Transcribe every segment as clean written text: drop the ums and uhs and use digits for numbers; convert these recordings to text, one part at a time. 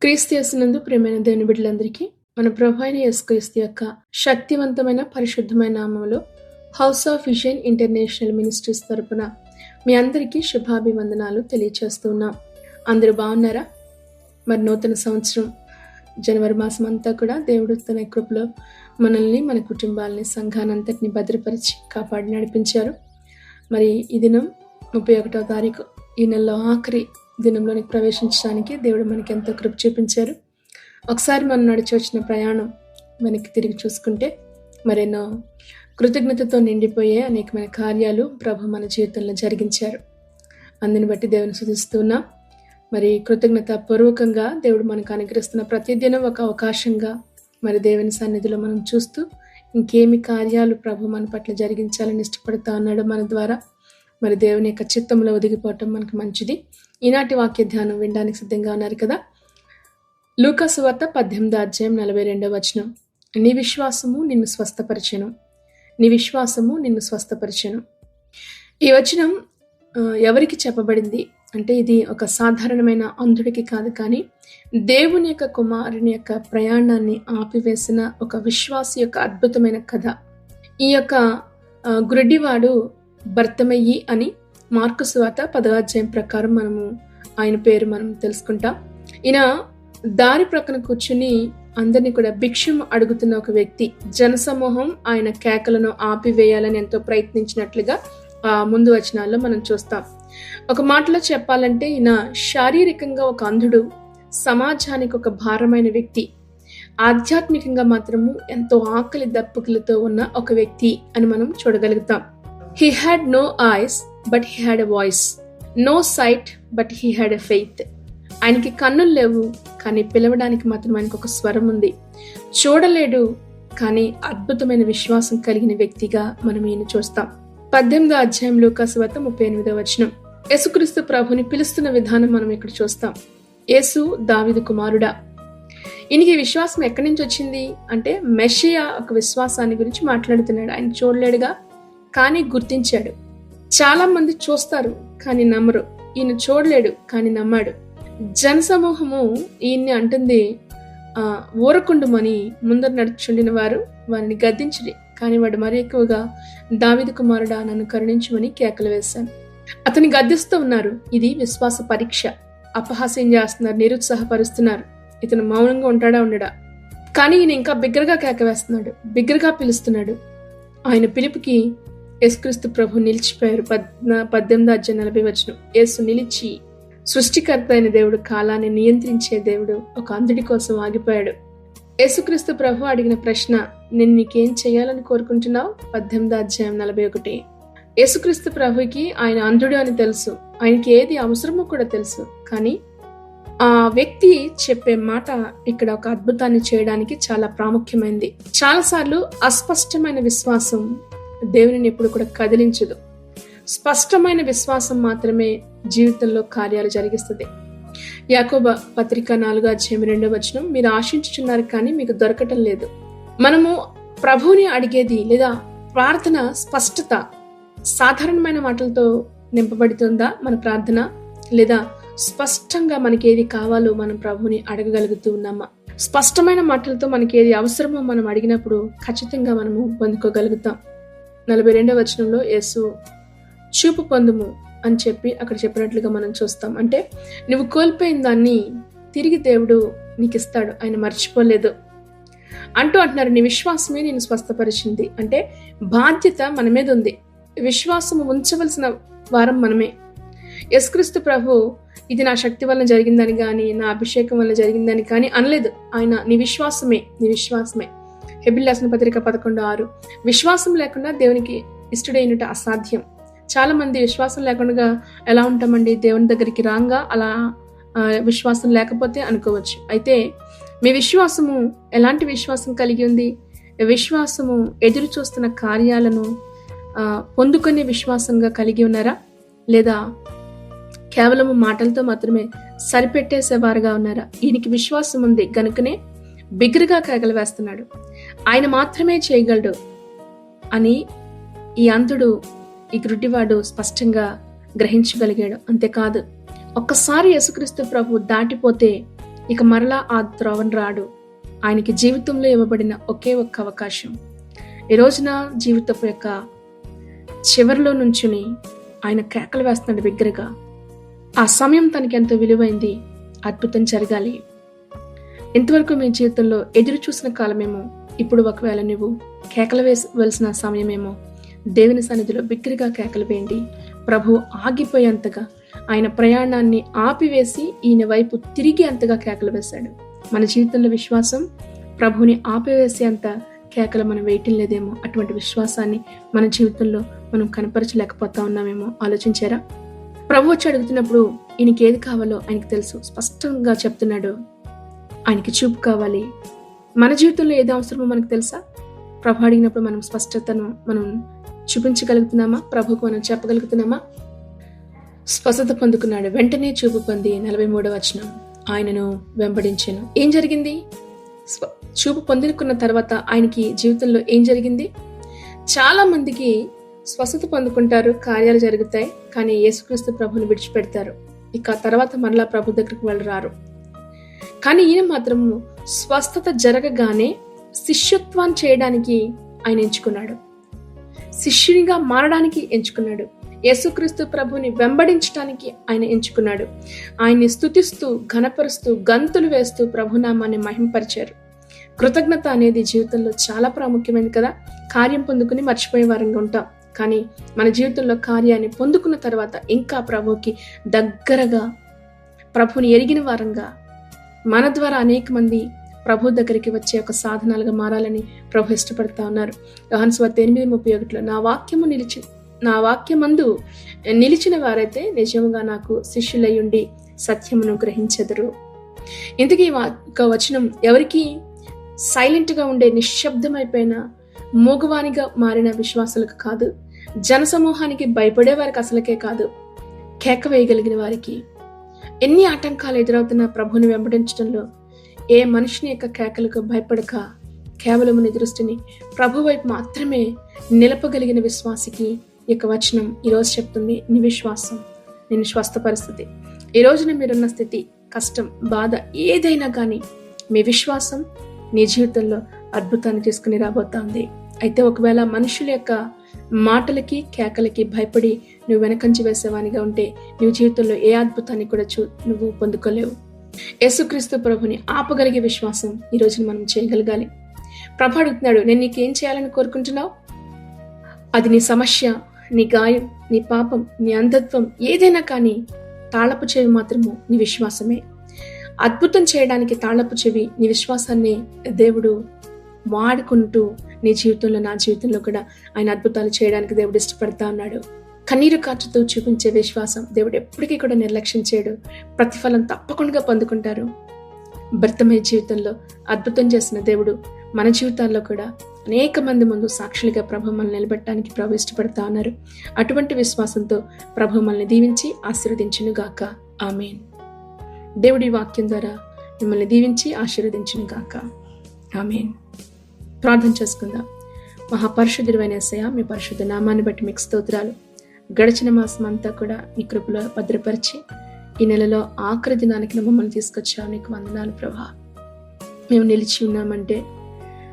క్రీస్తు యేసునందు ప్రియమైన దేవుని బిడ్డలందరికీ మన ప్రభు అయిన యేసుక్రీస్తు యొక్క శక్తివంతమైన పరిశుద్ధమైన నామములో house of vision international ministries తరపున మీ అందరికీ శుభాభివందనాలు తెలియచేస్తున్నాం. అందరూ బాగున్నారా? మరి నూతన సంవత్సరం జనవరి మాసం అంతా కూడా దేవుడు తన కృపలో మనల్ని, మన కుటుంబాలని, సంఘానంతటిని భద్రపరిచి కాపాడి నడిపించారు. మరి ఈ దినం 31వ తారీఖు, ఈ నెలలో ఆఖరి దినంలోనికి ప్రవేశించడానికి దేవుడు మనకి ఎంతో కృప చూపించారు. ఒకసారి మనం నడిచి వచ్చిన ప్రయాణం మనకి తిరిగి చూసుకుంటే మరెన్నో కృతజ్ఞతతో నిండిపోయే అనేకమైన కార్యాలు ప్రభు మన జీవితంలో జరిగించారు. అందుని బట్టి దేవుని స్తుతిస్తున్నాం. మరి కృతజ్ఞత పూర్వకంగా దేవుడు మనకు అనుగ్రహిస్తున్న ప్రతిదినం ఒక అవకాశంగా మరి దేవుని సన్నిధిలో మనం చూస్తూ ఇంకేమి కార్యాలు ప్రభు మన పట్ల జరిగించాలని ఇష్టపడుతూ ఉన్నాడు మన ద్వారా. మరి దేవుని యొక్క చిత్తంలో ఒదిగిపోవటం మనకు మంచిది. ఈనాటి వాక్య ధ్యానం వినడానికి సిద్ధంగా ఉన్నారు కదా? లూకా సువార్త 18వ అధ్యాయం 42వ వచనం. నీ విశ్వాసము నిన్ను స్వస్థపరిచెను, నీ విశ్వాసము నిన్ను స్వస్థపరిచెను. ఈ వచనం ఎవరికి చెప్పబడింది అంటే ఇది ఒక సాధారణమైన అంధుడికి కాదు, కానీ దేవుని యొక్క కుమారుని యొక్క ప్రయాణాన్ని ఆపివేసిన ఒక విశ్వాసి యొక్క అద్భుతమైన కథ. ఈ యొక్క గుడ్డివాడు బర్తమయ్యి అని మార్కు సువార్త 10వ అధ్యాయం ప్రకారం ఆయన పేరు మనం తెలుసుకుంటాం. ఈయన దారి ప్రక్కన కూర్చుని అందరినీ కూడా భిక్షం అడుగుతున్న ఒక వ్యక్తి. జనసమూహం ఆయన కేకలను ఆపివేయాలని ఎంతో ప్రయత్నించినట్లుగా ముందు వచనాల్లో మనం చూస్తాం. ఒక మాటలో చెప్పాలంటే ఈయన శారీరకంగా ఒక అంధుడు, సమాజానికి ఒక భారమైన వ్యక్తి, ఆధ్యాత్మికంగా మాత్రము ఎంతో ఆకలి దప్పుకులతో ఉన్న ఒక వ్యక్తి అని మనం చూడగలుగుతాం. He had no eyes, but he had a voice. No sight, but he had a faith. ఆయనకి కన్నులు లేవు, కానీ పిలవడానికి మాత్రం ఆయనకు ఒక స్వరం ఉంది. చూడలేడు, కానీ అద్భుతమైన విశ్వాసం కలిగిన వ్యక్తిగా మనం ఈయన చూస్తాం. 18వ అధ్యాయం లూకా సువార్త 38వ వచనం. యేసుక్రీస్తు ప్రభుని పిలుస్తున్న విధానం మనం ఇక్కడ చూస్తాం. యేసు దావీదు కుమారుడా. ఈయనకి విశ్వాసం ఎక్కడి నుంచి వచ్చింది అంటే మెషియా ఒక విశ్వాసాన్ని గురించి మాట్లాడుతున్నాడు. ఆయన చూడలేడుగా, కానీ గుర్తించాడు. చాలా మంది చూస్తారు కానీ నమ్మరు. ఈయన చూడలేడు కానీ నమ్మాడు. జనసమూహము ఈయన్ని అంటుంది ఊరకుండుమని ముందర నడుచుండిన వారు వారిని గద్దించిరి, కానీ వాడు మరి ఎక్కువగా దావీదు కుమారుడా నన్ను కరుణించమని కేకలు వేశాను. అతని గద్దిస్తూ ఉన్నారు. ఇది విశ్వాస పరీక్ష. అపహాస్యం చేస్తున్నారు, నిరుత్సాహపరుస్తున్నారు. ఇతను మౌనంగా ఉంటాడా ఉండడా, కానీ ఈయన ఇంకా బిగ్గరగా కేక వేస్తున్నాడు, బిగ్గరగా పిలుస్తున్నాడు. ఆయన పిలుపుకి యేసుక్రీస్తు ప్రభు నిలిచిపోయారు. 18వ అధ్యాయం 40వ వచనం. యేసు నిలిచి, సృష్టికర్త అయిన దేవుడు, కాలాన్ని నియంత్రించే దేవుడు ఒక అంధుడి కోసం ఆగిపోయాడు. యేసుక్రీస్తు ప్రభు అడిగిన ప్రశ్న, నేను నీకేం చేయాలని కోరుకుంటున్నావు? 18వ అధ్యాయం 41. యేసుక్రీస్తు ప్రభుకి ఆయన అంధుడు అని తెలుసు, ఆయనకి ఏది అవసరమో కూడా తెలుసు, కానీ ఆ వ్యక్తి చెప్పే మాట ఇక్కడ ఒక అద్భుతాన్ని చేయడానికి చాలా ప్రాముఖ్యమైనది. చాలాసార్లు అస్పష్టమైన విశ్వాసం దేవునిని ఎప్పుడు కూడా కదిలించదు. స్పష్టమైన విశ్వాసం మాత్రమే జీవితంలో కార్యాలు జరిగిస్తుంది. యాకోబు పత్రిక 4వ అధ్యాయం 2వ వచనం. మీరు ఆశించుచున్నారు కానీ మీకు దొరకటం లేదు. మనము ప్రభువుని అడిగేది లేదా ప్రార్థన స్పష్టత సాధారణమైన మాటలతో నింపబడుతుందా మన ప్రార్థన, లేదా స్పష్టంగా మనకి ఏది కావాలో మనం ప్రభువుని అడగగలుగుతూ ఉన్నామా? స్పష్టమైన మాటలతో మనకి ఏది అవసరమో మనం అడిగినప్పుడు ఖచ్చితంగా మనము పొందుకోగలుగుతాం. 42వ వచనంలో యేసు చూపు పొందుము అని చెప్పి అక్కడ చెప్పినట్లుగా మనం చూస్తాం. అంటే నువ్వు కోల్పోయిన దాన్ని తిరిగి దేవుడు నీకు ఇస్తాడు, ఆయన మర్చిపోలేదు అంటున్నారు. నీ విశ్వాసమే నేను స్వస్థపరిచింది. అంటే బాధ్యత మన మీద ఉంది. విశ్వాసము ఉంచవలసిన వారం మనమే. యేసుక్రీస్తు ప్రభు ఇది నా శక్తి వల్ల జరిగిందని కానీ, నా అభిషేకం వల్ల జరిగిందని కానీ అనలేదు. ఆయన నీ విశ్వాసమే, నీ విశ్వాసమే. హెబ్రీయులకు రాసిన పత్రిక 11:6. విశ్వాసం లేకుండా దేవునికి ఇష్టడైనట అసాధ్యం. చాలా మంది విశ్వాసం లేకుండా ఎలా ఉంటామండి, దేవుని దగ్గరికి రాంగా అలా విశ్వాసం లేకపోతే అనుకోవచ్చు. అయితే మీ విశ్వాసము ఎలాంటి విశ్వాసం కలిగి ఉంది? విశ్వాసము ఎదురు చూస్తున్న కార్యాలను పొందుకునే విశ్వాసంగా కలిగి ఉన్నారా, లేదా కేవలము మాటలతో మాత్రమే సరిపెట్టేసేవారుగా ఉన్నారా? ఈయనకి విశ్వాసం ఉంది గనుకనే బిగ్గరగా కేకలు వేస్తున్నాడు. ఆయన మాత్రమే చేయగలడు అని ఈ అంధుడు, ఈ గుడ్డివాడు స్పష్టంగా గ్రహించగలిగాడు. అంతేకాదు, ఒక్కసారి యేసుక్రీస్తు ప్రభు దాటిపోతే ఇక మరలా ఆ త్రోవను రాడు. ఆయనకి జీవితంలో ఇవ్వబడిన ఒకే ఒక్క అవకాశం. ఈ రోజున జీవితపు యొక్క చివరిలో నుంచుని ఆయన కేకలు వేస్తున్నాడు బిగ్గరగా. ఆ సమయం తనకి ఎంతో విలువైంది. అద్భుతం జరగాలి. ఇంతవరకు మీ జీవితంలో ఎదురు చూసిన కాలమేమో, ఇప్పుడు ఒకవేళ నువ్వు కేకలు వేసవలసిన సమయమేమో. దేవుని సన్నిధిలో బిగ్గరగా కేకలు వేయండి. ప్రభు ఆగిపోయేంతగా, ఆయన ప్రయాణాన్ని ఆపివేసి ఈయన వైపు తిరిగి అంతగా కేకలు వేశాడు. మన జీవితంలో విశ్వాసం ప్రభుని ఆపివేసేంత కేకలు మనం వేయటం లేదేమో. అటువంటి విశ్వాసాన్ని మన జీవితంలో మనం కనపరచలేకపోతా ఉన్నామేమో. ఆలోచించారా? ప్రభు వచ్చి అడుగుతున్నప్పుడు ఈయనకి ఏది కావాలో ఆయనకి తెలుసు. స్పష్టంగా చెప్తున్నాడు. ఆయనకి చూపు కావాలి. మన జీవితంలో ఏది అవసరమో మనకు తెలుసా? ప్రభు అడిగినప్పుడు మనం స్పష్టతను మనం చూపించగలుగుతున్నామా? ప్రభుకు మనం చెప్పగలుగుతున్నామా? స్వస్థత పొందుకున్నాడు. వెంటనే చూపు పొంది 43వ వచనం, ఆయనను వెంబడించెను. ఏం జరిగింది? చూపు పొందుకున్న తర్వాత ఆయనకి జీవితంలో ఏం జరిగింది? చాలా మందికి స్వస్థత పొందుకుంటారు, కార్యాలు జరుగుతాయి, కానీ యేసుక్రీస్తు ప్రభుని విడిచిపెడతారు. ఇక తర్వాత మరలా ప్రభు దగ్గరికి వాళ్ళు రారు. కానీ ఈయన మాత్రం స్వస్థత జరగగానే శిష్యత్వాన్ని చేయడానికి ఆయన ఎంచుకున్నాడు. శిష్యునిగా మారడానికి ఎంచుకున్నాడు. యేసుక్రీస్తు ప్రభుని వెంబడించడానికి ఆయన ఎంచుకున్నాడు. ఆయన్ని స్తుతిస్తూ, ఘనపరుస్తూ, గంతులు వేస్తూ ప్రభునామాన్ని మహింపరిచారు. కృతజ్ఞత అనేది జీవితంలో చాలా ప్రాముఖ్యమైనది కదా. కార్యం పొందుకుని మర్చిపోయే వారంగా ఉంటాం, కానీ మన జీవితంలో కార్యాన్ని పొందుకున్న తర్వాత ఇంకా ప్రభుకి దగ్గరగా, ప్రభుని ఎరిగిన వారంగా, మన ద్వారా అనేక మంది ప్రభు దగ్గరికి వచ్చే ఒక సాధనాలుగా మారాలని ప్రభు ఇష్టపడతా ఉన్నారు. యోహాను సువార్త 8:31, నా వాక్యమందు నిలిచిన వారైతే నిజముగా నాకు శిష్యులయ్యుండి సత్యమును గ్రహించెదరు. ఇంతకీ వచనం ఎవరికి? సైలెంట్గా ఉండే, నిశ్శబ్దమైపోయిన, మూగవానిగా మారిన విశ్వాసులకు కాదు. జనసమూహానికి భయపడే వారికి అసలుకే కాదు, కేక వేయగలిగిన వారికి. ఎన్ని ఆటంకాలు ఎదురవుతున్న ప్రభుని వెంబడించడంలో ఏ మనిషిని యొక్క కేకలకు భయపడక కేవలం నీ దృష్టిని ప్రభు వైపు మాత్రమే నిలపగలిగిన విశ్వాసికి ఈ యొక్క వచనం ఈరోజు చెప్తుంది. నీ విశ్వాసం నేను స్వస్థపరుస్తుంది. ఈ రోజున మీరున్న స్థితి, కష్టం, బాధ ఏదైనా కానీ మీ విశ్వాసం నీ జీవితంలో అద్భుతాన్ని తీసుకుని రాబోతోంది. అయితే ఒకవేళ మనుషుల యొక్క మాటలకి, కేకలకి భయపడి నువ్వు వెనకంచి వేసేవానిగా ఉంటే నువ్వు జీవితంలో ఏ అద్భుతాన్ని కూడా నువ్వు పొందుకోలేవు. యేసుక్రీస్తు ప్రభుని ఆపగలిగే విశ్వాసం ఈ రోజున మనం చేయగలగాలి. ప్రభు అడుగుతున్నాడు, నేను నీకేం చేయాలని కోరుకుంటున్నావు? అది నీ సమస్య, నీ గాయం, నీ పాపం, నీ అంధత్వం ఏదైనా కానీ తాళపు చెవి మాత్రము నీ విశ్వాసమే. అద్భుతం చేయడానికి తాళపు చెవి నీ విశ్వాసాన్ని దేవుడు వాడుకుంటూ నీ జీవితంలో, నా జీవితంలో కూడా ఆయన అద్భుతాలు చేయడానికి దేవుడు ఇష్టపడతా ఉన్నాడు. కన్నీరు కాచుతూ చూపించే విశ్వాసం దేవుడు ఎప్పటికీ కూడా నిర్లక్ష్యం చేయడు. ప్రతిఫలం తప్పకుండా పొందుకుంటారు. భర్తమయ్య జీవితంలో అద్భుతం చేసిన దేవుడు మన జీవితాల్లో కూడా అనేక మంది ముందు సాక్షులుగా ప్రభు మనల్ని నిలబెట్టడానికి ప్రభు ఇష్టపడతా ఉన్నారు. అటువంటి విశ్వాసంతో ప్రభు మనల్ని దీవించి ఆశీర్వదించును గాక. ఆమేన్. దేవుడి వాక్యం ద్వారా మిమ్మల్ని దీవించి ఆశీర్వదించును గాక. ఆమేన్. ప్రార్థన చేసుకుందాం. మహాపరిశుద్ధుడైన యేసయ్య, మీ పరిశుద్ధ నామాన్ని బట్టి మీకు స్తోత్రాలు. గడిచిన మాసం అంతా కూడా మీ కృపలో భద్రపరిచి ఈ నెలలో ఆఖరి దినానికి మమ్మల్ని తీసుకొచ్చావు. నీకు వందనాలు ప్రభా. మేము నిలిచి ఉన్నామంటే,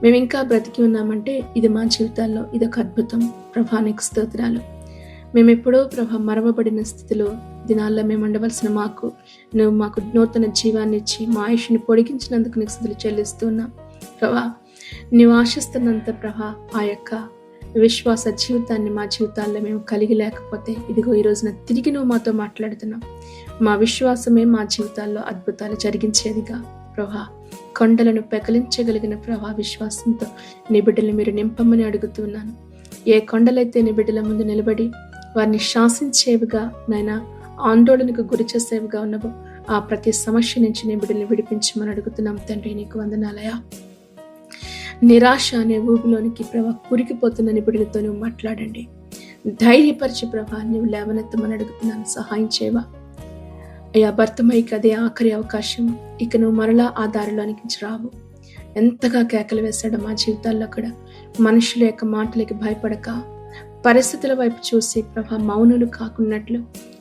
మేము ఇంకా బ్రతికి ఉన్నామంటే ఇది మా జీవితాల్లో ఇదొక అద్భుతం ప్రభా. నీకు స్తోత్రాలు. మేము ఎప్పుడో ప్రభా మరవబడిన స్థితిలో దినాల్లో మేము ఉండవలసిన నువ్వు మాకు నూతన జీవాన్ని ఇచ్చి మా ఆయుష్ని పొడిగించినందుకు నీకు స్తుతులు చెల్లిస్తున్నాం ప్రభా. నీవు ఆశిస్తున్నంత ప్రభా ఆ యొక్క విశ్వాస జీవితాన్ని మా జీవితాల్లో మేము కలిగి లేకపోతే ఇదిగో ఈ రోజున తిరిగి నువ్వు మాతో మాట్లాడుతున్నావు. మా విశ్వాసమే మా జీవితాల్లో అద్భుతాలు జరిగించేదిగా ప్రభా. కొండలను పెకలించగలిగిన ప్రభా విశ్వాసంతో నీ బిడ్డల్ని మీరు నింపమని అడుగుతున్నాను. ఏ కొండలైతే నీ బిడ్డల ముందు నిలబడి వారిని శాసించేవిగా, నాయన ఆందోళనకు గురి చేసేవిగా ఉన్నవో ఆ ప్రతి సమస్య నుంచి నీ బిడ్డల్ని విడిపించమని అడుగుతున్నాం తండ్రి. నీకు వందనాలయా. నిరాశ అనే ఊబిలోనికి ప్రభా కురికిపోతున్న నిబిడులతో నువ్వు మాట్లాడండి. ధైర్యపరిచి ప్రభా నువ్వు లేవనెత్తమని అడుగుతున్నాను. సహాయం చేయవా అయ్యా. భర్తమైకి అదే ఆఖరి అవకాశం. ఇక నువ్వు మరలా ఆ దారిలోనికి రావు. ఎంతగా కేకలు వేశాడో మా జీవితాల్లో కూడా. మనుషుల యొక్క మాటలకి భయపడక, పరిస్థితుల వైపు చూసి ప్రభా మౌనులు కాకున్నట్లు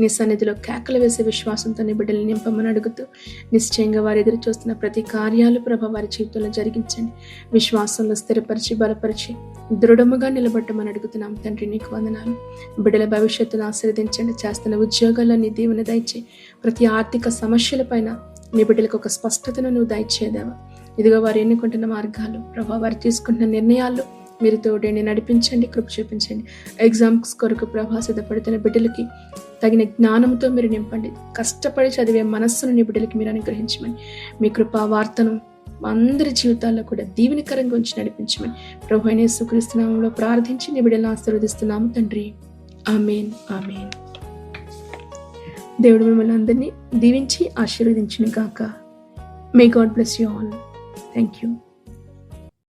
నీ సన్నిధిలో కేకలు వేసే విశ్వాసంతో నీ బిడ్డలు నింపమని అడుగుతూ, నిశ్చయంగా వారు ఎదురు చూస్తున్న ప్రతి కార్యాలు ప్రభ వారి జీవితంలో జరిగించండి. విశ్వాసంలో స్థిరపరిచి బలపరిచి దృఢముగా నిలబడమని అడుగుతున్నాం తండ్రి. నీకు వందనాలు. బిడ్డల భవిష్యత్తును ఆశీర్వదించండి. చేస్తున్న ఉద్యోగాల్లో నీ దీవెన దయచే. ప్రతి ఆర్థిక సమస్యల పైన నీ బిడ్డలకు ఒక స్పష్టతను నువ్వు దయచేదేవా. ఇదిగో వారు ఎన్నుకుంటున్న మార్గాలు ప్రభా, వారు తీసుకుంటున్న నిర్ణయాలు మీరు తోడేండి, నడిపించండి, కృప చూపించండి. ఎగ్జామ్స్ కొరకు ప్రభా సిద్ధపడుతున్న బిడ్డలకి తగిన జ్ఞానంతో మీరు నింపండి. కష్టపడి చదివే మనస్సును నీ బిడ్డలకి మీరు అనుగ్రహించమని, మీ కృపా వార్తను అందరి జీవితాల్లో కూడా దీవెనకరంగా ఉంచి నడిపించమని ప్రభువైన యేసుక్రీస్తు నామములో ప్రార్థించి నీ బిడ్డలను ఆశీర్వదిస్తున్నాము తండ్రి. ఆమేన్, ఆమేన్. దేవుడు మిమ్మల్ని అందరినీ దీవించి ఆశీర్వదించును గాక. May God bless you all. Thank you.